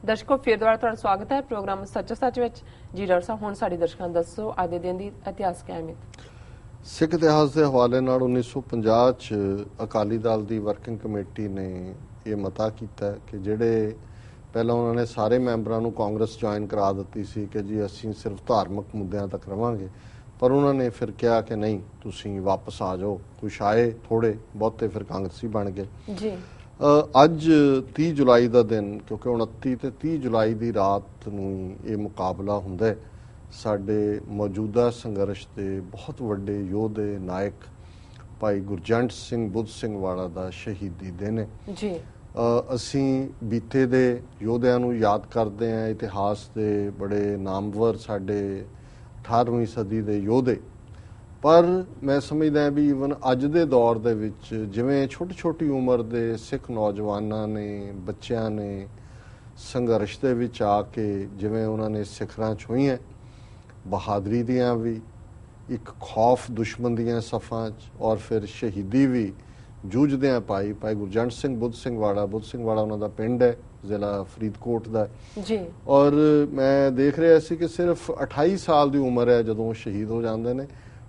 ਦਰਸ਼ਕੋ ਫਿਰ ਦੁਬਾਰਾ ਤੁਹਾਡਾ ਸਵਾਗਤ ਹੈ ਪ੍ਰੋਗਰਾਮ ਸੱਚ ਸੱਚ ਵਿੱਚ। ਜੀ ਡਾਕਟਰ ਸਾਹਿਬ, ਹੁਣ ਸਾਡੇ ਦਰਸ਼ਕਾਂ ਨੂੰ ਦੱਸੋ ਅੱਜ ਦੇ ਦਿਨ ਦੀ ਇਤਿਹਾਸਕ ਅਹਿਮੀਅਤ। ਸਿੱਖ ਇਤਿਹਾਸ ਦੇ ਹਵਾਲੇ ਨਾਲ 1950 ਚ ਅਕਾਲੀ ਦਲ ਦੀ ਵਰਕਿੰਗ ਕਮੇਟੀ ਨੇ ਇਹ ਮਤਾ ਕੀਤਾ ਕਿ ਜਿਹੜੇ ਪਹਿਲਾਂ ਉਹਨਾਂ ਨੇ ਸਾਰੇ ਮੈਂਬਰਾਂ ਨੂੰ ਕਾਂਗਰਸ ਜੁਆਇਨ ਕਰਾ ਦਿੱਤੀ ਸੀ ਕਿ ਜੀ ਅਸੀਂ ਸਿਰਫ ਧਾਰਮਿਕ ਮੁੱਦਿਆਂ ਤੱਕ ਰਵਾਂਗੇ, ਪਰ ਉਹਨਾਂ ਨੇ ਫਿਰ ਕਿਹਾ ਕਿ ਨਹੀਂ, ਤੁਸੀਂ ਵਾਪਸ ਆ ਜਾਓ। ਕੁਛ ਆਏ, ਥੋੜੇ ਬਹੁਤੇ ਫਿਰ ਕਾਂਗਰਸੀ ਬਣ ਗਏ ਜੀ। ਅੱਜ 30 ਜੁਲਾਈ ਦਾ ਦਿਨ, ਕਿਉਂਕਿ 29 ਤੇ 30 ਜੁਲਾਈ ਦੀ ਰਾਤ ਨੂੰ ਹੀ ਇਹ ਮੁਕਾਬਲਾ ਹੁੰਦਾ ਹੈ। ਸਾਡੇ ਮੌਜੂਦਾ ਸੰਘਰਸ਼ ਦੇ ਬਹੁਤ ਵੱਡੇ ਯੋਧੇ ਨਾਇਕ ਭਾਈ ਗੁਰਜੰਟ ਸਿੰਘ ਬੁੱਧ ਸਿੰਘ ਵਾਲਾ ਦਾ ਸ਼ਹੀਦੀ ਦਿਨ ਹੈ ਜੀ। ਅਸੀਂ ਬੀਤੇ ਦੇ ਯੋਧਿਆਂ ਨੂੰ ਯਾਦ ਕਰਦੇ ਹਾਂ। ਇਤਿਹਾਸ ਦੇ ਬੜੇ ਨਾਮਵਰ ਸਾਡੇ 18ਵੀਂ ਸਦੀ ਦੇ ਯੋਧੇ, ਪਰ ਮੈਂ ਸਮਝਦਾ ਵੀ ਈਵਨ ਅੱਜ ਦੇ ਦੌਰ ਦੇ ਵਿੱਚ ਜਿਵੇਂ ਛੋਟੀ ਛੋਟੀ ਉਮਰ ਦੇ ਸਿੱਖ ਨੌਜਵਾਨਾਂ ਨੇ, ਬੱਚਿਆਂ ਨੇ ਸੰਘਰਸ਼ ਦੇ ਵਿੱਚ ਆ ਕੇ ਜਿਵੇਂ ਉਹਨਾਂ ਨੇ ਸਿਖਰਾਂ ਛੂਹੀਆਂ, ਬਹਾਦਰੀ ਦੀਆਂ ਵੀ, ਇੱਕ ਖੌਫ ਦੁਸ਼ਮਣ ਦੀਆਂ ਸਫਾਂ 'ਚ, ਔਰ ਫਿਰ ਸ਼ਹੀਦੀ ਵੀ ਜੂਝਦਿਆਂ ਪਾਈ। ਭਾਈ ਗੁਰਜੰਟ ਸਿੰਘ ਬੁੱਧ ਸਿੰਘ ਵਾਲਾ ਉਹਨਾਂ ਦਾ ਪਿੰਡ ਹੈ, ਜ਼ਿਲ੍ਹਾ ਫਰੀਦਕੋਟ ਦਾ ਜੀ। ਔਰ ਮੈਂ ਦੇਖ ਰਿਹਾ ਸੀ ਕਿ ਸਿਰਫ 28 ਸਾਲ ਦੀ ਉਮਰ ਹੈ ਜਦੋਂ ਸ਼ਹੀਦ ਹੋ ਜਾਂਦੇ ਨੇ।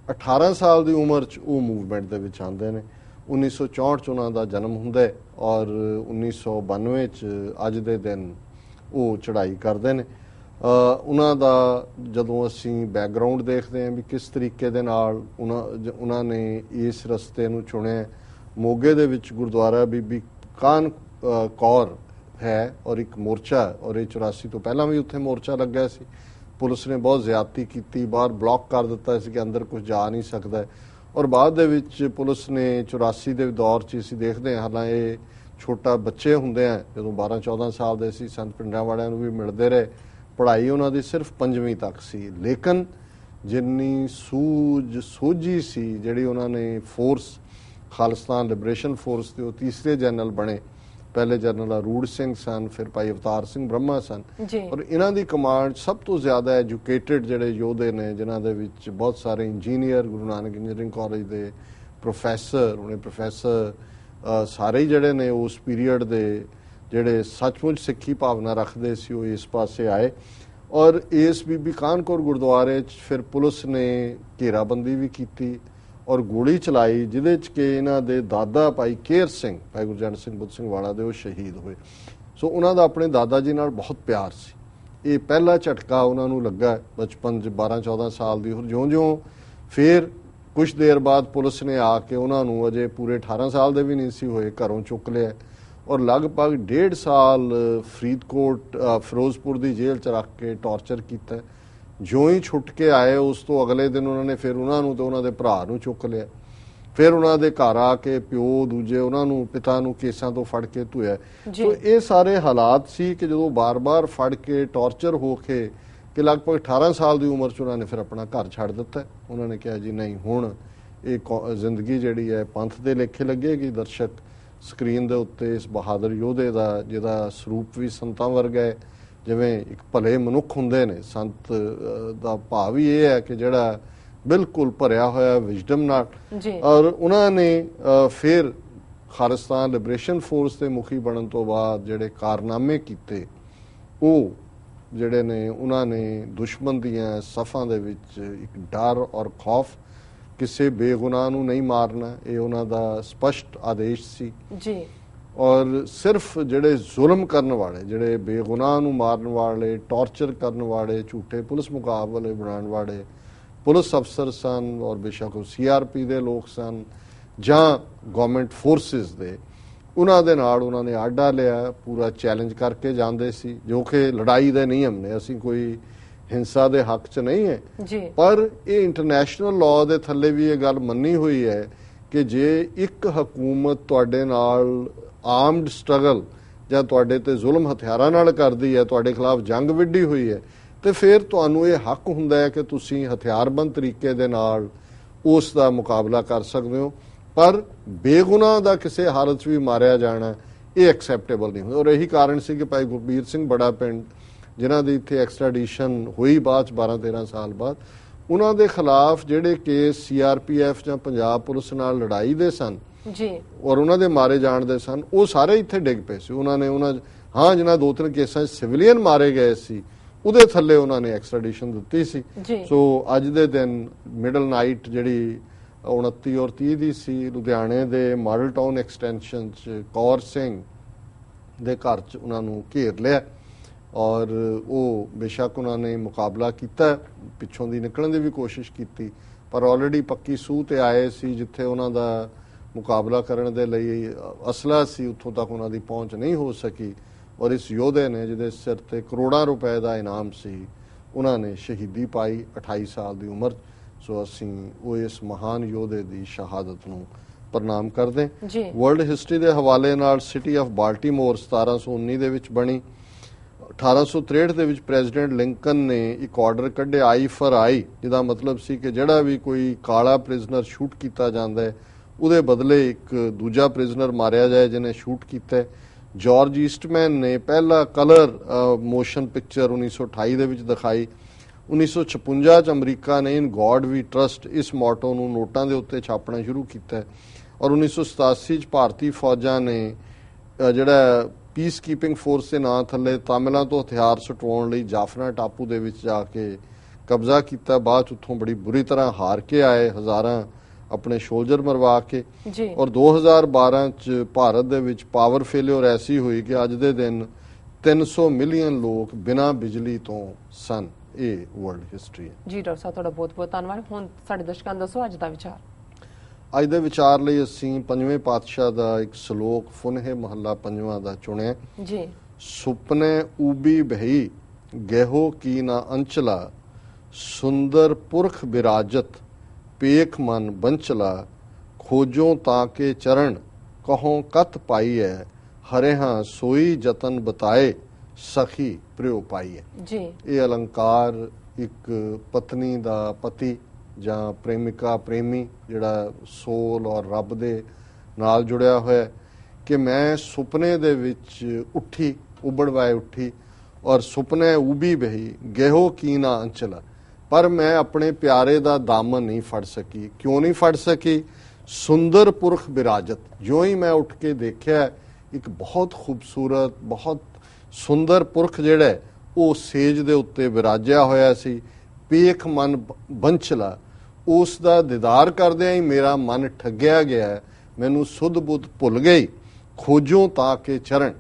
18 ਸਾਲ ਦੀ ਉਮਰ 'ਚ ਉਹ ਮੂਵਮੈਂਟ ਦੇ ਵਿੱਚ ਆਉਂਦੇ ਨੇ। 1964 'ਚ ਉਹਨਾਂ ਦਾ ਜਨਮ ਹੁੰਦਾ ਹੈ ਔਰ 1992 'ਚ ਅੱਜ ਦੇ ਦਿਨ ਉਹ ਚੜ੍ਹਾਈ ਕਰਦੇ ਨੇ। ਉਹਨਾਂ ਦਾ ਜਦੋਂ ਅਸੀਂ ਬੈਕਗਰਾਊਂਡ ਦੇਖਦੇ ਹਾਂ ਵੀ ਕਿਸ ਤਰੀਕੇ ਦੇ ਨਾਲ ਉਹਨਾਂ ਨੇ ਇਸ ਰਸਤੇ ਨੂੰ ਚੁਣਿਆ। ਮੋਗੇ ਦੇ ਵਿੱਚ ਗੁਰਦੁਆਰਾ ਬੀਬੀ ਕਾਨ ਕੌਰ ਹੈ ਔਰ ਇੱਕ ਮੋਰਚਾ, ਔਰ ਇਹ 84 ਤੋਂ ਪਹਿਲਾਂ ਵੀ ਉੱਥੇ ਮੋਰਚਾ ਲੱਗਿਆ ਸੀ। ਪੁਲਿਸ ਨੇ ਬਹੁਤ ਜ਼ਿਆਦਤੀ ਕੀਤੀ, ਬਾਹਰ ਬਲੌਕ ਕਰ ਦਿੱਤਾ ਸੀ ਕਿ ਅੰਦਰ ਕੁਝ ਜਾ ਨਹੀਂ ਸਕਦਾ, ਔਰ ਬਾਅਦ ਦੇ ਵਿੱਚ ਪੁਲਿਸ ਨੇ 84 ਦੇ ਦੌਰ 'ਚ ਅਸੀਂ ਦੇਖਦੇ ਹਾਂ, ਹਾਲਾਂਕਿ ਇਹ ਛੋਟਾ ਬੱਚੇ ਹੁੰਦੇ ਆ ਜਦੋਂ 12-14 ਸਾਲ ਦੇ ਸੀ, ਸੰਤ ਪਿੰਡਾਂ ਵਾਲਿਆਂ ਨੂੰ ਵੀ ਮਿਲਦੇ ਰਹੇ। ਪੜ੍ਹਾਈ ਉਹਨਾਂ ਦੀ ਸਿਰਫ 5ਵੀਂ ਤੱਕ ਸੀ, ਲੇਕਿਨ ਜਿੰਨੀ ਸੋਝੀ ਸੀ ਜਿਹੜੀ ਉਹਨਾਂ ਨੇ ਫੋਰਸ ਖਾਲਿਸਤਾਨ ਲਿਬਰੇਸ਼ਨ ਫੋਰਸ ਦੇ ਉਹ ਤੀਸਰੇ ਜਨਰਲ ਬਣੇ। ਪਹਿਲੇ ਜਨਰਲ ਅਰੂੜ ਸਿੰਘ ਸਨ, ਫਿਰ ਭਾਈ ਅਵਤਾਰ ਸਿੰਘ ਬ੍ਰਹਮਾ ਸਨ, ਔਰ ਇਹਨਾਂ ਦੀ ਕਮਾਂਡ ਸਭ ਤੋਂ ਜ਼ਿਆਦਾ ਐਜੂਕੇਟਿਡ ਜਿਹੜੇ ਯੋਧੇ ਨੇ, ਜਿਨ੍ਹਾਂ ਦੇ ਵਿੱਚ ਬਹੁਤ ਸਾਰੇ engineer, Guru Nanak engineering college ਦੇ ਪ੍ਰੋਫੈਸਰ ਸਾਰੇ ਹੀ ਜਿਹੜੇ ਨੇ ਉਸ ਪੀਰੀਅਡ ਦੇ ਜਿਹੜੇ ਸੱਚਮੁੱਚ ਸਿੱਖੀ ਭਾਵਨਾ ਰੱਖਦੇ ਸੀ, ਉਹ ਇਸ ਪਾਸੇ ਆਏ। ਔਰ ਇਸ ਬੀਬੀ ਕਾਨ ਕੌਰ ਗੁਰਦੁਆਰੇ 'ਚ ਫਿਰ ਪੁਲਿਸ ਨੇ ਘੇਰਾਬੰਦੀ ਵੀ ਕੀਤੀ ਔਰ ਗੋਲੀ ਚਲਾਈ, ਜਿਹਦੇ 'ਚ ਕਿ ਇਹਨਾਂ ਦੇ ਦਾਦਾ ਭਾਈ ਕੇਰ ਸਿੰਘ, ਭਾਈ ਗੁਰਜੰਟ ਸਿੰਘ ਬੁੱਧ ਸਿੰਘ ਵਾਲਾ ਦੇ, ਉਹ ਸ਼ਹੀਦ ਹੋਏ। ਸੋ ਉਹਨਾਂ ਦਾ ਆਪਣੇ ਦਾਦਾ ਜੀ ਨਾਲ ਬਹੁਤ ਪਿਆਰ ਸੀ। ਇਹ ਪਹਿਲਾ ਝਟਕਾ ਉਹਨਾਂ ਨੂੰ ਲੱਗਾ ਬਚਪਨ 'ਚ 12-14 ਸਾਲ ਦੀ। ਹੋਰ ਜਿਉਂ-ਜਿਉਂ ਫਿਰ ਕੁਛ ਦੇਰ ਬਾਅਦ ਪੁਲਿਸ ਨੇ ਆ ਕੇ ਉਹਨਾਂ ਨੂੰ, ਅਜੇ ਪੂਰੇ 18 ਸਾਲ ਦੇ ਵੀ ਨਹੀਂ ਸੀ ਹੋਏ, ਘਰੋਂ ਚੁੱਕ ਲਿਆ ਔਰ ਲਗਭਗ 1.5 ਸਾਲ ਫਰੀਦਕੋਟ ਫਿਰੋਜ਼ਪੁਰ ਦੀ ਜੇਲ੍ਹ 'ਚ ਰੱਖ ਕੇ ਟਾਰਚਰ ਕੀਤਾ। ਜਿਉਂ ਹੀ ਛੁੱਟ ਕੇ ਆਏ ਉਸ ਤੋਂ ਅਗਲੇ ਦਿਨ ਉਹਨਾਂ ਨੇ ਫਿਰ ਉਹਨਾਂ ਨੂੰ ਤੇ ਉਹਨਾਂ ਦੇ ਭਰਾ ਨੂੰ ਚੁੱਕ ਲਿਆ। ਫਿਰ ਉਹਨਾਂ ਦੇ ਘਰ ਆ ਕੇ ਪਿਓ ਦੂਜੇ ਉਹਨਾਂ ਨੂੰ, ਪਿਤਾ ਨੂੰ ਕੇਸਾਂ ਤੋਂ ਫੜ ਕੇ ਧੋਇਆ। ਸੋ ਇਹ ਸਾਰੇ ਹਾਲਾਤ ਸੀ ਕਿ ਜਦੋਂ ਬਾਰ-ਬਾਰ ਫੜ ਕੇ ਟਾਰਚਰ ਹੋ ਕੇ ਕਿ ਲਗਭਗ 18 ਸਾਲ ਦੀ ਉਮਰ 'ਚ ਉਹਨਾਂ ਨੇ ਫਿਰ ਆਪਣਾ ਘਰ ਛੱਡ ਦਿੱਤਾ। ਉਹਨਾਂ ਨੇ ਕਿਹਾ ਜੀ ਨਹੀਂ, ਹੁਣ ਇਹ ਜ਼ਿੰਦਗੀ ਜਿਹੜੀ ਹੈ ਪੰਥ ਦੇ ਲੇਖੇ ਲੱਗੇਗੀ। ਦਰਸ਼ਕ ਸਕਰੀਨ ਦੇ ਉੱਤੇ ਇਸ ਬਹਾਦਰ ਯੋਧੇ ਦਾ, ਜਿਹਦਾ ਸਰੂਪ ਵੀ ਸੰਤਾਂ ਵਰਗਾ ਹੈ, ਜਿਵੇਂ ਇੱਕ ਭਲੇ ਮਨੁੱਖ ਹੁੰਦੇ ਨੇ, ਸੰਤ ਦਾ ਭਾਵ ਹੀ ਇਹ ਹੈ ਕਿ ਜਿਹੜਾ ਬਿਲਕੁਲ ਭਰਿਆ ਹੋਇਆ ਵਿਜ਼ਡਮ ਨਾਲ। ਔਰ ਉਹਨਾਂ ਨੇ ਫਿਰ ਖਾਲਿਸਤਾਨ ਲਿਬਰੇਸ਼ਨ ਫੋਰਸ ਦੇ ਮੁਖੀ ਬਣਨ ਤੋਂ ਬਾਅਦ ਜਿਹੜੇ ਕਾਰਨਾਮੇ ਕੀਤੇ, ਉਹ ਜਿਹੜੇ ਨੇ ਉਹਨਾਂ ਨੇ ਦੁਸ਼ਮਣ ਦੀਆਂ ਸਫਾਂ ਦੇ ਵਿੱਚ ਇੱਕ ਡਰ ਔਰ ਖੌਫ, ਕਿਸੇ ਬੇਗੁਨਾਹ ਨੂੰ ਨਹੀਂ ਮਾਰਨਾ, ਇਹ ਉਹਨਾਂ ਦਾ ਸਪਸ਼ਟ ਆਦੇਸ਼ ਸੀ ਜੀ। ਔਰ ਸਿਰਫ ਜਿਹੜੇ ਜ਼ੁਲਮ ਕਰਨ ਵਾਲੇ, ਜਿਹੜੇ ਬੇਗੁਨਾਹ ਨੂੰ ਮਾਰਨ ਵਾਲੇ, ਟਾਰਚਰ ਕਰਨ ਵਾਲੇ, ਝੂਠੇ ਪੁਲਿਸ ਮੁਕਾਬਲੇ ਬਣਾਉਣ ਵਾਲੇ ਪੁਲਿਸ ਅਫਸਰ ਸਨ, ਔਰ ਬੇਸ਼ੱਕ ਉਹ CRP ਦੇ ਲੋਕ ਸਨ ਜਾਂ ਗਵਰਨਮੈਂਟ ਫੋਰਸਿਸ ਦੇ, ਉਹਨਾਂ ਦੇ ਨਾਲ ਉਹਨਾਂ ਨੇ ਆਡਾ ਲਿਆ, ਪੂਰਾ ਚੈਲੰਜ ਕਰਕੇ ਜਾਂਦੇ ਸੀ, ਜੋ ਕਿ ਲੜਾਈ ਦੇ ਨਿਯਮ ਨੇ। ਅਸੀਂ ਕੋਈ ਹਿੰਸਾ ਦੇ ਹੱਕ 'ਚ ਨਹੀਂ ਹੈ, ਪਰ ਇਹ ਇੰਟਰਨੈਸ਼ਨਲ ਲਾਅ ਦੇ ਥੱਲੇ ਵੀ ਇਹ ਗੱਲ ਮੰਨੀ ਹੋਈ ਹੈ ਕਿ ਜੇ ਇੱਕ ਹਕੂਮਤ ਤੁਹਾਡੇ ਨਾਲ ਆਰਮਡ ਸਟਰਗਲ ਜਾਂ ਤੁਹਾਡੇ ਤੇ ਜ਼ੁਲਮ ਹਥਿਆਰਾਂ ਨਾਲ ਕਰਦੀ ਹੈ, ਤੁਹਾਡੇ ਖਿਲਾਫ ਜੰਗ ਵਿੱਢੀ ਹੋਈ ਹੈ, ਤੇ ਫਿਰ ਤੁਹਾਨੂੰ ਇਹ ਹੱਕ ਹੁੰਦਾ ਹੈ ਕਿ ਤੁਸੀਂ ਹਥਿਆਰਬੰਦ ਤਰੀਕੇ ਦੇ ਨਾਲ ਉਸ ਦਾ ਮੁਕਾਬਲਾ ਕਰ ਸਕਦੇ ਹੋ। ਪਰ ਬੇਗੁਨਾਹ ਦਾ ਕਿਸੇ ਹਾਲਤ 'ਚ ਵੀ ਮਾਰਿਆ ਜਾਣਾ, ਇਹ ਐਕਸੈਪਟੇਬਲ ਨਹੀਂ ਹੁੰਦਾ। ਔਰ ਇਹੀ ਕਾਰਨ ਸੀ ਕਿ ਭਾਈ ਗੁਰਬੀਰ ਸਿੰਘ ਬੜਾ ਪਿੰਡ, ਜਿਨ੍ਹਾਂ ਦੀ ਇੱਥੇ ਐਕਸਟ੍ਰਾਡੀਸ਼ਨ ਹੋਈ ਬਾਅਦ 'ਚ 12-13 ਸਾਲ ਬਾਅਦ, ਉਹਨਾਂ ਦੇ ਖਿਲਾਫ ਜਿਹੜੇ ਕੇਸ CRPF ਜਾਂ ਪੰਜਾਬ ਪੁਲਿਸ ਨਾਲ ਲੜਾਈ ਦੇ ਸਨ ਜੀ, ਔਰ ਉਹਨਾਂ ਦੇ ਮਾਰੇ ਜਾਣ ਦੇ ਸਨ, ਉਹ ਸਾਰੇ ਇੱਥੇ ਡਿੱਗ ਪਏ ਸੀ। ਉਹਨਾਂ ਹਾਂ ਜਿਨ੍ਹਾਂ 2-3 ਕੇਸਾਂ 'ਚ ਸਿਵਲੀਅਨ ਮਾਰੇ ਗਏ ਸੀ ਉਹਦੇ ਥੱਲੇ ਉਹਨਾਂ ਨੇ ਐਕਸਟ੍ਰੈਡੀਸ਼ਨ ਦਿੱਤੀ ਸੀ। ਸੋ ਅੱਜ ਦੇ ਦਿਨ ਮਿਡਲ ਨਾਈਟ ਜਿਹੜੀ 29 ਔਰ 30 ਦੀ ਸੀ, ਲੁਧਿਆਣੇ ਦੇ ਮਾਡਲ ਟਾਊਨ ਐਕਸਟੈਂਸ਼ਨ 'ਚ ਕੌਰ ਸਿੰਘ ਦੇ ਘਰ 'ਚ ਉਹਨਾਂ ਨੂੰ ਘੇਰ ਲਿਆ ਔਰ ਉਹ ਬੇਸ਼ੱਕ ਉਹਨਾਂ ਨੇ ਮੁਕਾਬਲਾ ਕੀਤਾ, ਪਿੱਛੋਂ ਦੀ ਨਿਕਲਣ ਦੀ ਵੀ ਕੋਸ਼ਿਸ਼ ਕੀਤੀ, ਪਰ ਆਲਰੇਡੀ ਪੱਕੀ ਸੂਹ ਤੇ ਆਏ ਸੀ। ਜਿੱਥੇ ਉਹਨਾਂ ਦਾ ਮੁਕਾਬਲਾ ਕਰਨ ਦੇ ਲਈ ਅਸਲਾ ਸੀ ਉੱਥੋਂ ਤੱਕ ਉਹਨਾਂ ਦੀ ਪਹੁੰਚ ਨਹੀਂ ਹੋ ਸਕੀ ਔਰ ਇਸ ਯੋਧੇ ਨੇ ਜਿਹਦੇ ਸਿਰ ਤੇ ਕਰੋੜਾਂ ਰੁਪਏ ਦਾ ਇਨਾਮ ਸੀ, ਉਹਨਾਂ ਨੇ ਸ਼ਹੀਦੀ ਪਾਈ 28 ਸਾਲ ਦੀ ਉਮਰ। ਸੋ ਅਸੀਂ ਉਹ ਇਸ ਮਹਾਨ ਯੋਧੇ ਦੀ ਸ਼ਹਾਦਤ ਨੂੰ ਪ੍ਰਣਾਮ ਕਰਦੇ। ਵਰਲਡ ਹਿਸਟਰੀ ਦੇ ਹਵਾਲੇ ਨਾਲ ਸਿਟੀ ਆਫ ਬਾਲਟੀਮੋਰ 1719 ਦੇ ਵਿੱਚ ਬਣੀ। 1863 ਦੇ ਵਿੱਚ ਪ੍ਰੈਜ਼ੀਡੈਂਟ ਲਿੰਕਨ ਨੇ ਇੱਕ ਆਰਡਰ ਕੱਢਿਆ ਆਈ ਫॉर ਆਈ, ਜਿਹਦਾ ਮਤਲਬ ਸੀ ਕਿ ਜਿਹੜਾ ਵੀ ਕੋਈ ਕਾਲਾ ਪ੍ਰਿਜ਼ਨਰ ਸ਼ੂਟ ਕੀਤਾ ਜਾਂਦਾ ਹੈ ਉਹਦੇ ਬਦਲੇ ਇੱਕ ਦੂਜਾ ਪ੍ਰਿਜ਼ਨਰ ਮਾਰਿਆ ਜਾਏ ਜਿਹਨੇ ਸ਼ੂਟ ਕੀਤਾ। ਜਾਰਜ ਈਸਟਮੈਨ ਨੇ ਪਹਿਲਾ ਕਲਰ ਮੋਸ਼ਨ ਪਿਕਚਰ 1928 ਦੇ ਵਿੱਚ ਦਿਖਾਈ। 1956 ਚ ਅਮਰੀਕਾ ਨੇ ਇਨ ਗॉड ਵੀ ਟਰਸਟ ਇਸ ਮੋਟੋ ਨੂੰ ਨੋਟਾਂ ਦੇ ਉੱਤੇ ਛਾਪਣਾ ਸ਼ੁਰੂ ਕੀਤਾ ਔਰ 1987 ਚ ਭਾਰਤੀ ਫੌਜਾਂ ਨੇ ਜਿਹੜਾ ਪੀਸ ਕੀਪਿੰਗ ਫੋਰਸ ਦੇ ਨਾਂ ਥੱਲੇ ਤਾਮਿਲਾਂ ਤੋਂ ਹਥਿਆਰ ਸਟਵਾਉਣ ਲਈ ਜਾਫਨਾ ਟਾਪੂ ਦੇ ਵਿੱਚ ਜਾ ਕੇ ਕਬਜ਼ਾ ਕੀਤਾ। ਬਾਅਦ ਚ ਉੱਥੋਂ ਬੜੀ ਬੁਰੀ ਤਰ੍ਹਾਂ ਹਾਰ ਕੇ ਆਏ, ਹਜ਼ਾਰਾਂ ਆਪਣੇ ਸ਼ੋਲਜਰ ਮਰਵਾ ਕੇ। ਔਰ 2012 ਚ ਭਾਰਤ ਦੇ ਵਿੱਚ ਪਾਵਰ ਫੇਲਿਅਰ ਐਸੀ ਹੋਈ ਕਿ ਅੱਜ ਦੇ ਦਿਨ 300 ਮਿਲੀਅਨ ਲੋਕ ਬਿਨਾਂ ਬਿਜਲੀ ਤੋਂ ਸਨ। ਇਹ ਵਰਲਡ ਹਿਸਟਰੀ ਹੈ ਜੀ। ਡਾਕਟਰ ਸਾਹਿਬ ਤੁਹਾਡਾ ਬਹੁਤ ਬਹੁਤ ਧੰਨਵਾਦ। ਹੁਣ ਸਾਡੇ ਦਰਸ਼ਕਾਂ ਨੂੰ ਦੱਸੋ ਅੱਜ ਦਾ ਵਿਚਾਰ। ਅੱਜ ਦੇ ਵਿਚਾਰ ਲਈ ਅਸੀਂ ਪੰਜਵੇਂ ਪਾਤਸ਼ਾਹ ਦਾ ਇੱਕ ਸ਼ਲੋਕ ਫੁਨਹੇ ਮਹੱਲਾ ਪੰਜਵਾਂ ਦਾ ਚੁਣਿਆ ਜੀ। ਸੁਪਨੇ ਊਬੀ ਬਹੀ ਗਹਿਓ ਕੀ ਨਾ ਅੰਚਲਾ, ਸੁੰਦਰ ਪੁਰਖ ਬਿਰਾਜਤ ਪੇਖ ਮਨ ਬੰਚਲਾ, ਖੋਜੋਂ ਤਾਂ ਕੇ ਚਰਨ ਕਹੋਂ ਕਤ ਪਾਈ ਹੈ, ਹਰਿਹਾਂ ਸੋਈ ਜਤਨ ਬਤਾਏ ਸਖੀ ਪ੍ਰਿਓ ਪਾਈ ਹੈ ਜੀ। ਇਹ ਅਲੰਕਾਰ ਇੱਕ ਪਤਨੀ ਦਾ ਪਤੀ ਜਾਂ ਪ੍ਰੇਮਿਕਾ ਪ੍ਰੇਮੀ ਜਿਹੜਾ ਸੋਲ ਔਰ ਰੱਬ ਦੇ ਨਾਲ ਜੁੜਿਆ ਹੋਇਆ ਕਿ ਮੈਂ ਸੁਪਨੇ ਦੇ ਵਿੱਚ ਉੱਠੀ, ਉਬੜਵਾਏ ਉੱਠੀ ਔਰ ਸੁਪਨੇ ਊਬੀ ਬਹੀ ਗਹਿਓ ਕੀ ਨਾ ਅੰਚਲਾ, ਪਰ ਮੈਂ ਆਪਣੇ ਪਿਆਰੇ ਦਾ ਦਾਮਨ ਨਹੀਂ ਫੜ ਸਕੀ। ਕਿਉਂ ਨਹੀਂ ਫੜ ਸਕੀ? ਸੁੰਦਰ ਪੁਰਖ ਬਿਰਾਜਤ, ਜੋ ਹੀ ਮੈਂ ਉੱਠ ਕੇ ਦੇਖਿਆ ਇੱਕ ਬਹੁਤ ਖੂਬਸੂਰਤ ਬਹੁਤ ਸੁੰਦਰ ਪੁਰਖ ਜਿਹੜਾ ਉਹ ਸੇਜ ਦੇ ਉੱਤੇ ਵਿਰਾਜਿਆ ਹੋਇਆ ਸੀ। ਪੇਖ ਮਨ ਬੰਚਲਾ, ਉਸ ਦਾ ਦੀਦਾਰ ਕਰਦਿਆਂ ਹੀ ਮੇਰਾ ਮਨ ਠੱਗਿਆ ਗਿਆ, ਮੈਨੂੰ ਸੁੱਧ ਬੁੱਧ ਭੁੱਲ ਗਈ। ਖੋਜੋਂ ਤਾਂ ਕੇ ਚਰਨ,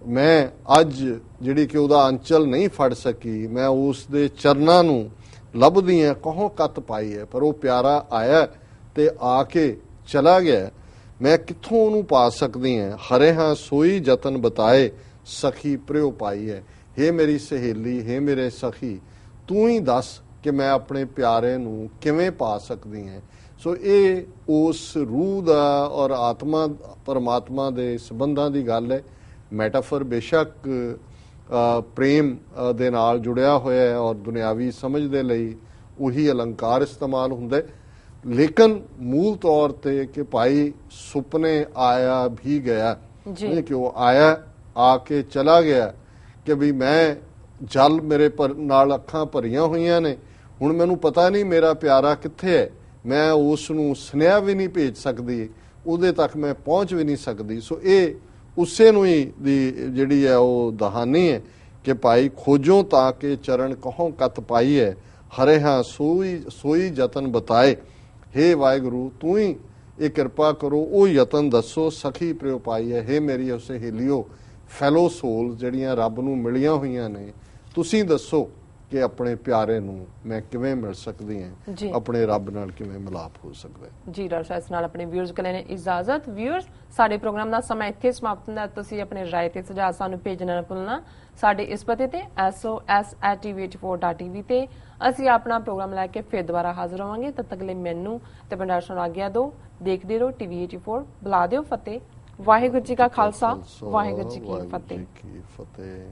ਮੈਂ ਅੱਜ ਜਿਹੜੀ ਕਿ ਉਹਦਾ ਅੰਚਲ ਨਹੀਂ ਫੜ ਸਕੀ, ਮੈਂ ਉਸ ਦੇ ਚਰਨਾਂ ਨੂੰ ਲੱਭਦੀ ਹੈ, ਕਹੋਂ ਕਤ ਪਾਈ ਹੈ, ਪਰ ਉਹ ਪਿਆਰਾ ਆਇਆ ਤੇ ਆ ਕੇ ਚਲਾ ਗਿਆ, ਮੈਂ ਕਿੱਥੋਂ ਉਹਨੂੰ ਪਾ ਸਕਦੀ ਹਾਂ। ਹਰੇ ਹਾਂ ਸੋਈ ਜਤਨ ਬਤਾਏ ਸਖੀ ਪ੍ਰਿਓ ਪਾਈ ਹੈ। ਹੇ ਮੇਰੀ ਸਹੇਲੀ, ਹੇ ਮੇਰੇ ਸਖੀ, ਤੂੰ ਹੀ ਦੱਸ ਕਿ ਮੈਂ ਆਪਣੇ ਪਿਆਰੇ ਨੂੰ ਕਿਵੇਂ ਪਾ ਸਕਦੀ ਹਾਂ। ਸੋ ਇਹ ਉਸ ਰੂਹ ਦਾ ਔਰ ਆਤਮਾ ਪਰਮਾਤਮਾ ਦੇ ਸੰਬੰਧਾਂ ਦੀ ਗੱਲ ਹੈ। ਮੈਟਾਫਰ ਬੇਸ਼ੱਕ ਪ੍ਰੇਮ ਦੇ ਨਾਲ ਜੁੜਿਆ ਹੋਇਆ ਹੈ ਔਰ ਦੁਨਿਆਵੀ ਸਮਝ ਦੇ ਲਈ ਉਹੀ ਅਲੰਕਾਰ ਇਸਤੇਮਾਲ ਹੁੰਦਾ, ਲੇਕਿਨ ਮੂਲ ਤੌਰ ਤੇ ਕਿ ਭਾਈ ਸੁਪਨੇ ਆਇਆ ਵੀ ਗਿਆ, ਕਿ ਉਹ ਆਇਆ ਆ ਕੇ ਚਲਾ ਗਿਆ, ਕਿ ਵੀ ਮੈਂ ਜਲ ਮੇਰੇ ਨਾਲ ਅੱਖਾਂ ਭਰੀਆਂ ਹੋਈਆਂ ਨੇ, ਹੁਣ ਮੈਨੂੰ ਪਤਾ ਨਹੀਂ ਮੇਰਾ ਪਿਆਰਾ ਕਿੱਥੇ ਹੈ, ਮੈਂ ਉਸ ਨੂੰ ਸੁਨੇਹਾ ਵੀ ਨਹੀਂ ਭੇਜ ਸਕਦੀ, ਉਹਦੇ ਤੱਕ ਮੈਂ ਪਹੁੰਚ ਵੀ ਨਹੀਂ ਸਕਦੀ। ਸੋ ਇਹ ਉਸੇ ਨੂੰ ਹੀ ਦੀ ਜਿਹੜੀ ਹੈ ਉਹ ਦਹਾਨੀ ਹੈ ਕਿ ਭਾਈ ਖੋਜੋਂ ਤਾਂ ਕੇ ਚਰਨ ਕਹੋਂ ਕਤ ਪਾਈ ਹੈ, ਹਰੇ ਹਾਂ ਸੋਈ ਜਤਨ ਬਤਾਏ। ਹੇ ਵਾਹਿਗੁਰੂ, ਤੂੰ ਹੀ ਇਹ ਕਿਰਪਾ ਕਰੋ, ਉਹ ਯਤਨ ਦੱਸੋ ਸਖੀ ਪ੍ਰਿਓ ਪਾਈ ਹੈ। ਹੇ ਮੇਰੀ ਉਸ ਸਹੇਲਿਓ, ਫੈਲੋ ਸੋਲ ਜਿਹੜੀਆਂ ਰੱਬ ਨੂੰ ਮਿਲੀਆਂ ਹੋਈਆਂ ਨੇ, ਤੁਸੀਂ ਦੱਸੋ ਕਿ ਆਪਣੇ ਪਿਆਰੇ ਨੂੰ ਮੈਂ ਕਿਵੇਂ ਮਿਲ ਸਕਦੀ ਹਾਂ, ਆਪਣੇ ਰੱਬ ਨਾਲ ਕਿਵੇਂ ਮਿਲਾਪ ਹੋ ਸਕਦਾ ਹੈ। ਜੀ ਡਾਕਟਰ ਸਾਹਿਬ, ਇਸ ਨਾਲ ਆਪਣੇ ਵਿਊਅਰਸ ਕੋਲ ਲੈਣੇ ਇਜਾਜ਼ਤ। ਵਿਊਅਰਸ, ਸਾਡੇ ਪ੍ਰੋਗਰਾਮ ਦਾ ਸਮਾਂ ਇੱਥੇ ਸਮਾਪਤ ਹੁੰਦਾ। ਤੁਸੀਂ ਆਪਣੇ ਰਾਏ ਤੇ ਸੁਝਾਅ ਸਾਨੂੰ ਭੇਜਣਾ ਨਾ ਭੁੱਲਣਾ। ਸਾਡੇ ਇਸ ਪਤੇ ਤੇ sos@tv84.tv ਤੇ ਅਸੀਂ ਆਪਣਾ ਪ੍ਰੋਗਰਾਮ ਲੈ ਕੇ ਫਿਰ ਦੁਬਾਰਾ ਹਾਜ਼ਰ ਹੋਵਾਂਗੇ। ਤਦ ਤੱਕ ਲਈ ਮੈਨੂੰ ਤੇ ਬੰਡਾਰ ਨੂੰ ਆਗਿਆ ਦਿਓ। ਦੇਖਦੇ ਰਹੋ TV 84। ਬੁਲਾ ਦਿਓ ਫਤਿਹ। ਵਾਹਿਗੁਰੂ ਜੀ ਕਾ ਖਾਲਸਾ, ਵਾਹਿਗੁਰੂ ਜੀ ਕੀ ਫਤਿਹ।